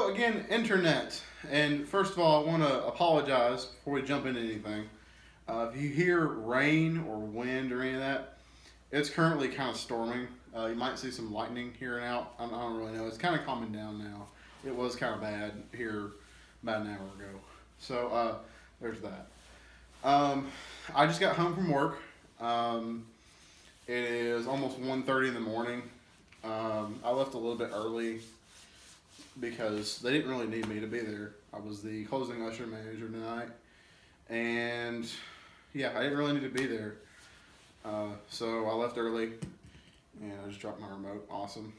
So again, internet. And first of all, I want to apologize before we jump into anything. If you hear rain or wind or any of that, it's currently kind of storming. You might see some lightning here and out. I don't really know. It's kind of calming down now. It was kind of bad here about an hour ago. So there's that. I just got home from work. It is almost 1:30 in the morning. I left a little bit early because they didn't really need me to be there. I was the closing usher manager tonight, and yeah, I didn't really need to be there. So I left early, and I just dropped my remote. Awesome.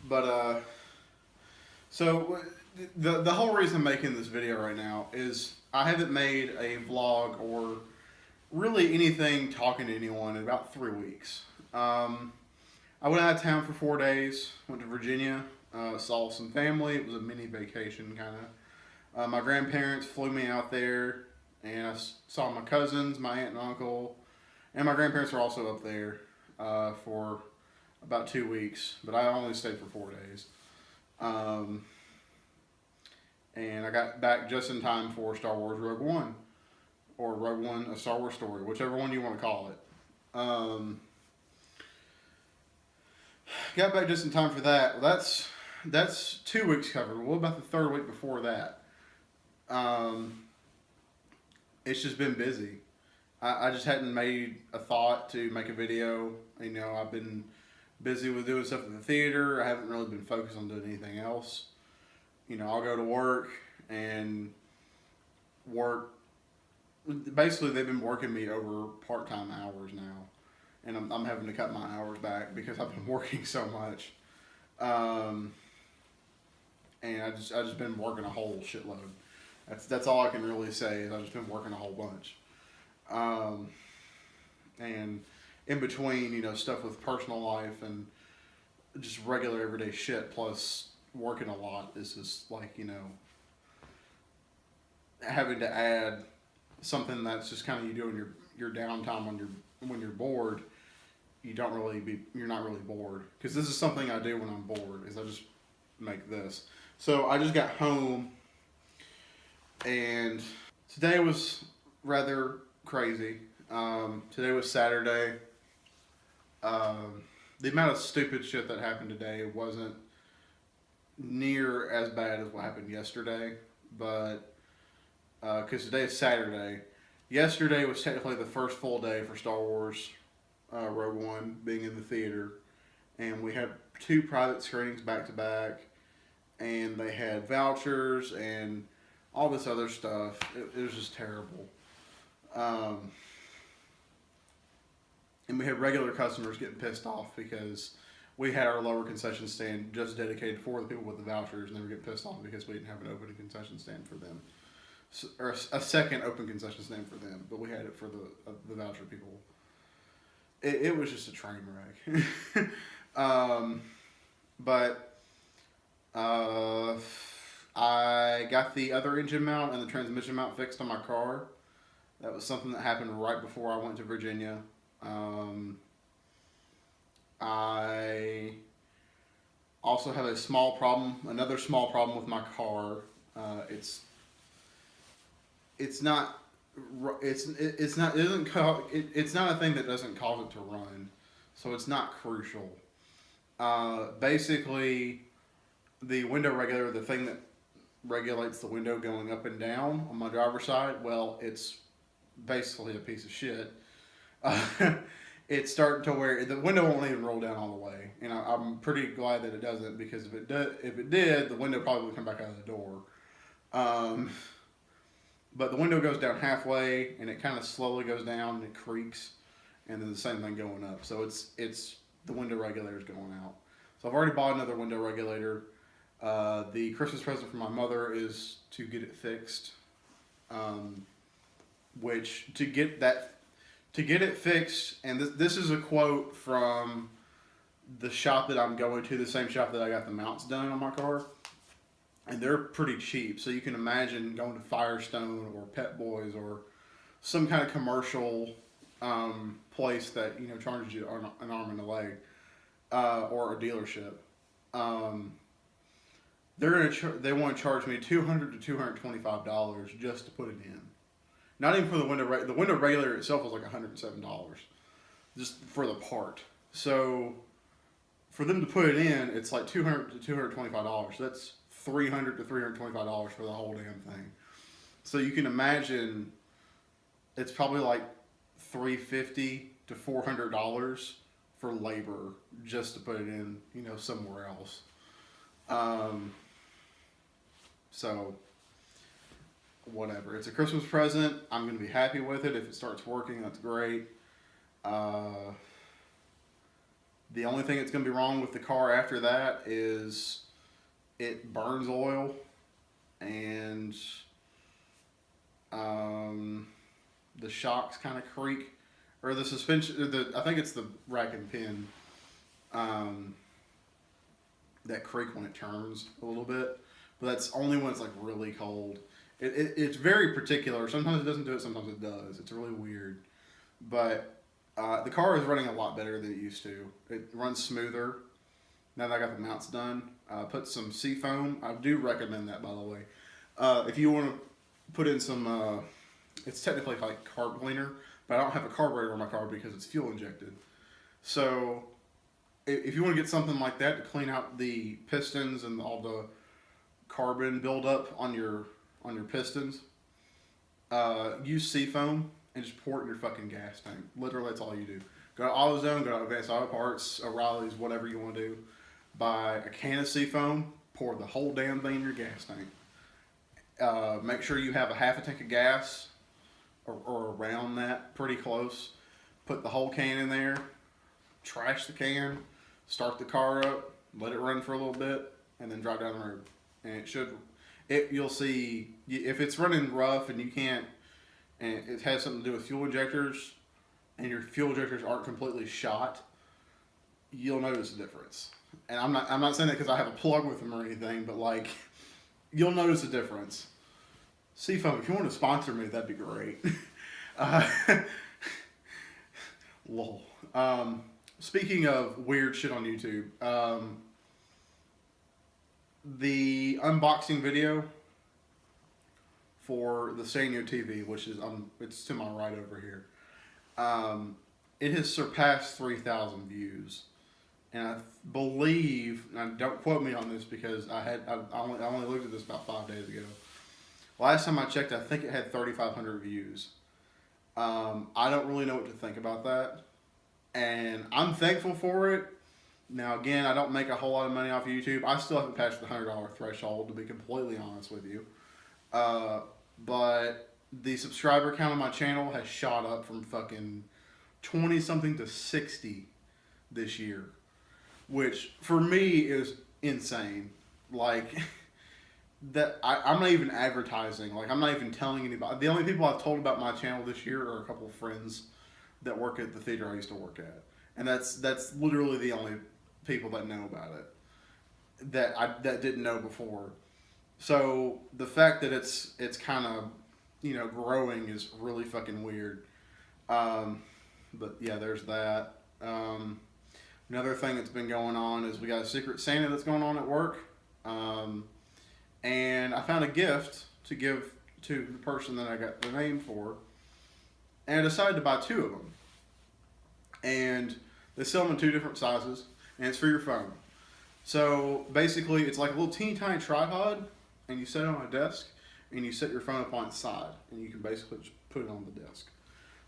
But so the whole reason I'm making this video right now is I haven't made a vlog or really anything talking to anyone in about 3 weeks. I went out of town for 4 days, went to Virginia, saw some family. It was a mini vacation, kind of. My grandparents flew me out there, and I saw my cousins, my aunt and uncle, and my grandparents were also up there for about 2 weeks, but I only stayed for 4 days. And I got back just in time for Star Wars Rogue One, or Rogue One, A Star Wars Story, whichever one you want to call it. Got back just in time for that. Well, that's 2 weeks covered. What about the third week before that? It's just been busy. I just hadn't made a thought to make a video. You know, I've been busy with doing stuff at the theater. I haven't really been focused on doing anything else. You know, I'll go to work and work. Basically, they've been working me over part-time hours now, and I'm having to cut my hours back because I've been working so much. And I just been working a whole shitload. That's all I can really say is I've just been working a whole bunch. And in between, you know, stuff with personal life and just regular everyday shit, plus working a lot is just like, you know, having to add something that's just kind of you doing your downtime when you're bored. You're not really bored, because this is something I do when I'm bored, is I just make this. So I just got home, and today was rather crazy. Today was Saturday. The amount of stupid shit that happened today wasn't near as bad as what happened yesterday, but because today is Saturday. Yesterday was technically the first full day for Star Wars Rogue One being in the theater, and we had 2 private screenings back to back, and they had vouchers and all this other stuff. It was just terrible. And we had regular customers getting pissed off because we had our lower concession stand just dedicated for the people with the vouchers, and they were getting pissed off because we didn't have an open concession stand for them. Or a second open concession stand for them, but we had it for the voucher people. It was just a train wreck. But I got the other engine mount and the transmission mount fixed on my car. That was something that happened right before I went to Virginia. I also have another small problem with my car. It's not a thing that doesn't cause it to run, so it's not crucial. Basically, the window regulator, the thing that regulates the window going up and down on my driver's side, well, it's basically a piece of shit. It's starting to where the window won't even roll down all the way, and I'm pretty glad that it doesn't, because if it did, the window probably would come back out of the door. But the window goes down halfway, and it kind of slowly goes down, and it creaks, and then the same thing going up. So it's the window regulator is going out. So I've already bought another window regulator. The Christmas present from my mother is to get it fixed. Which to get it fixed, and this is a quote from the shop that I'm going to, the same shop that I got the mounts done on my car. And they're pretty cheap, so you can imagine going to Firestone or Pep Boys or some kind of commercial place that, you know, charges you an arm and a leg, or a dealership. Um, they want to charge me $200 to $225 just to put it in. Not even for the window. The window regulator itself was like $107 just for the part. So for them to put it in, it's like $200 to $225. That's $300 to $325 for the whole damn thing. So you can imagine it's probably like $350 to $400 for labor just to put it in, somewhere else. So whatever. It's a Christmas present. I'm going to be happy with it. If it starts working, that's great. The only thing that's going to be wrong with the car after that is it burns oil, and the shocks kind of creak, or the suspension. I think it's the rack and pin that creak when it turns a little bit, but that's only when it's like really cold. It's very particular. Sometimes it doesn't do it. Sometimes it does. It's really weird, but the car is running a lot better than it used to. It runs smoother now that I got the mounts done. Put some seafoam. I do recommend that, by the way. If you want to put in some, it's technically like carb cleaner, but I don't have a carburetor on my car because it's fuel injected. So if you want to get something like that to clean out the pistons and all the carbon buildup on your pistons, use seafoam and just pour it in your fucking gas tank. Literally, that's all you do. Go to AutoZone, go to Advanced Auto Parts, O'Reilly's, whatever you want to do. Buy a can of seafoam, pour the whole damn thing in your gas tank. Make sure you have a half a tank of gas or around that, pretty close. Put the whole can in there, trash the can, start the car up, let it run for a little bit, and then drive down the road. And you'll see, if it's running rough and you can't, and it has something to do with fuel injectors, and your fuel injectors aren't completely shot, you'll notice a difference. And I'm not saying that because I have a plug with them or anything, but like, you'll notice a difference. Seafoam, if you want to sponsor me, that'd be great. Lol. Speaking of weird shit on YouTube, the unboxing video for the Sanyo TV, which is it's to my right over here, it has surpassed 3,000 views, and I believe, and don't quote me on this because I only looked at this about 5 days ago. Last time I checked, I think it had 3,500 views. I don't really know what to think about that, and I'm thankful for it. Now, again, I don't make a whole lot of money off of YouTube. I still haven't passed the $100 threshold, to be completely honest with you. But the subscriber count on my channel has shot up from fucking 20-something to 60 this year, which for me is insane. Like, that I'm not even advertising. Like, I'm not even telling anybody. The only people I've told about my channel this year are a couple of friends that work at the theater I used to work at. And that's literally the only people that know about it that didn't know before. So the fact that it's kind of growing is really fucking weird. But yeah, there's that. Another thing that's been going on is we got a Secret Santa that's going on at work, and I found a gift to give to the person that I got the name for, and I decided to buy 2 of them. And they sell them in 2 different sizes, and it's for your phone. So basically, it's like a little teeny tiny tripod, and you set it on a desk, and you set your phone up on its side, and you can basically just put it on the desk.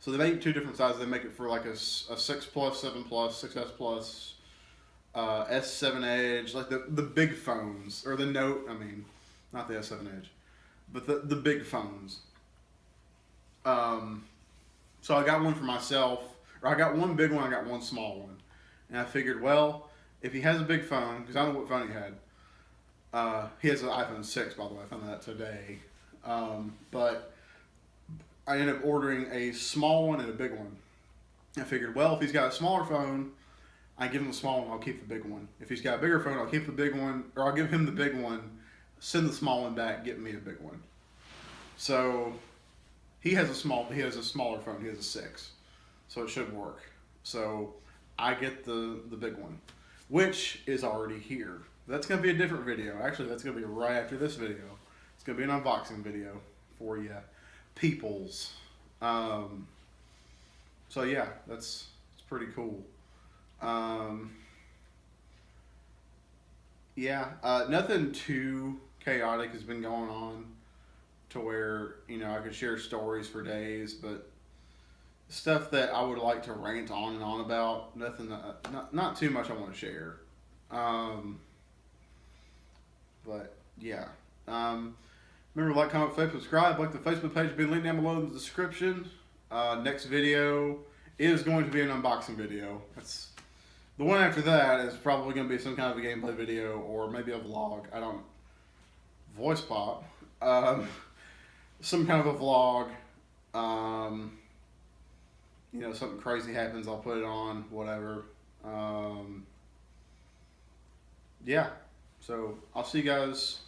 So they make 2 different sizes. They make it for like a 6 Plus, 7 Plus, 6S Plus, S7 Edge, like the big phones, or the Note. I mean, not the S7 Edge, but the big phones. So I got one for myself. Or I got one big one, I got one small one. And I figured, well, if he has a big phone, because I don't know what phone he had. He has an iPhone 6, by the way. I found that today. But I ended up ordering a small one and a big one. I figured, well, if he's got a smaller phone, I give him the small one, I'll keep the big one. If he's got a bigger phone, I'll keep the big one, or I'll give him the big one, send the small one back, get me a big one. So he has a smaller phone, he has a 6. So it should work. So I get the big one, which is already here. That's going to be a different video. Actually, that's going to be right after this video. It's going to be an unboxing video for you peoples. So yeah, it's pretty cool. Yeah, nothing too chaotic has been going on to where, you know, I could share stories for days, but stuff that I would like to rant on and on about, nothing, not too much I want to share. But yeah. Remember, like, comment, favorite, subscribe. Like the Facebook page will be linked down below in the description. Next video is going to be an unboxing video. That's the one after that is probably going to be some kind of a gameplay video or maybe a vlog. I don't voice pop. Some kind of a vlog. You know, something crazy happens, I'll put it on. Whatever. Yeah. So I'll see you guys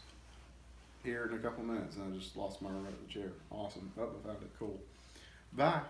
here in a couple minutes. And I just lost my remote in the chair. Awesome. Oh, I found it. Cool. Bye.